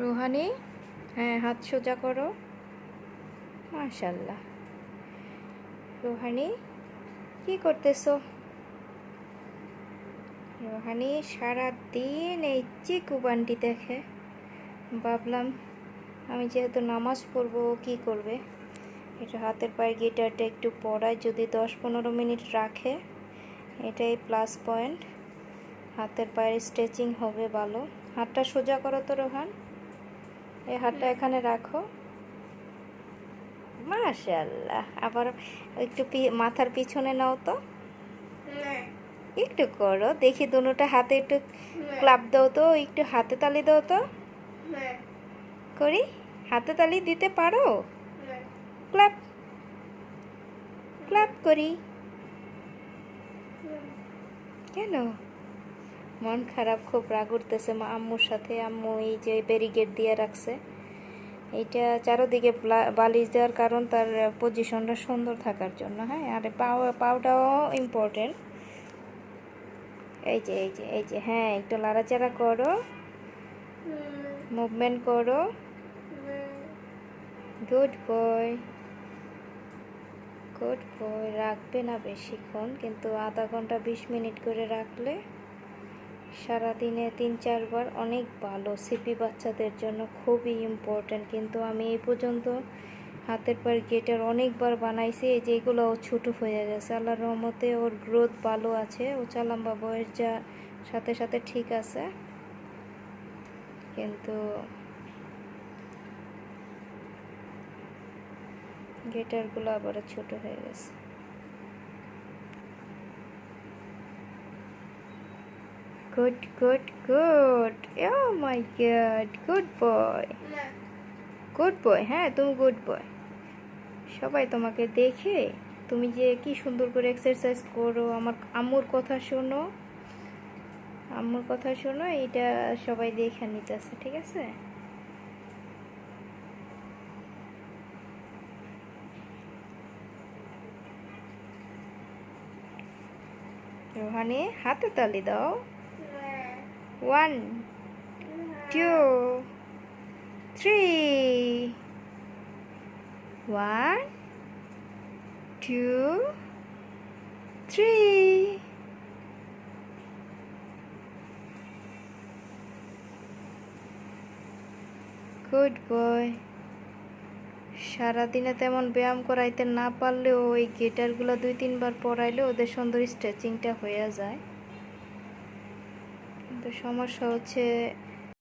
Rouhani, হ্যাঁ হাত সোজা করো। মাশাল্লাহ। রুহানি, কি করতেছো? রুহানি সারা দিন এই চিকু বান্টি দেখে, ভাবলাম আমি যেহেতু নামাজ পড়বো ও কী করবে, এটা হাতের পায়ের গিটারটা একটু পড়ায়, যদি 10-15 মিনিট রাখে এটাই প্লাস পয়েন্ট, হাতের পায়ের স্ট্রেচিং হবে ভালো। হাতটা সোজা করো তো রোহান, এই হাতটা এখানে রাখো। মাশাআল্লাহ। আবার একটু মাথার পিছনে নাও তো, একটু করো দেখি, দুটোটা হাতে একটু ক্লাব দাও তো, একটু হাতে তালি দাও তো, করি হাতে তালি দিতে পারো? ক্লাব ক্লাব করি। কেন মন খারাপ, খুব রাগ উঠতেছে মা আম্মুর সাথে? আম্মু এই যে ব্যারিকেড দিয়ে রাখছে, এইটা চারোদিকে বালিশ দেওয়ার কারণ তার পজিশনটা সুন্দর থাকার জন্য। হ্যাঁ, আর পাওটাও ইম্পর্টেন্ট। এই যে এই যে এই যে, হ্যাঁ একটু লাড়াচাড়া করো, মুভমেন্ট করো। গুড বয়, গুড বয়। রাখবে না বেশিক্ষণ, কিন্তু আধা ঘন্টা 20 মিনিট করে রাখলে সারাদিনে 3-4 বার অনেক ভালো। সিপি বাচ্চাদের জন্য খুবই ইম্পর্ট্যান্ট। কিন্তু আমি এই পর্যন্ত হাতের পায়ের গিটার অনেকবার বানাইছি, এই যে এগুলো ও ছোটো হয়ে গেছে। আল্লাহর রহমতে ওর গ্রোথ ভালো আছে, ও চালাম্বা বয়স যা সাথে সাথে ঠিক আছে, কিন্তু গিটারগুলো আবার ছোট হয়ে গেছে। Good good good, oh my god, good boy, good boy. হ্যাঁ তুমি গুড বয়। সবাই তোমাকে দেখে তুমি যে কি সুন্দর করে এক্সারসাইজ করো, আমার আম্মুর কথা শোনো, আম্মুর কথা শোনো, এটা সবাই দেখে নিতেছে, ঠিক আছে? রোহানি হাতে তালি দাও। 1 2 3, 1 2 3। Good boy. সারাদিনে তেমন ব্যায়াম করাইতে না পারলেও ওই গিটারগুলো 2-3 বার পরাইলে ওদের সুন্দর স্ট্রেচিংটা হয়ে যায়। কিন্তু সমস্যা হচ্ছে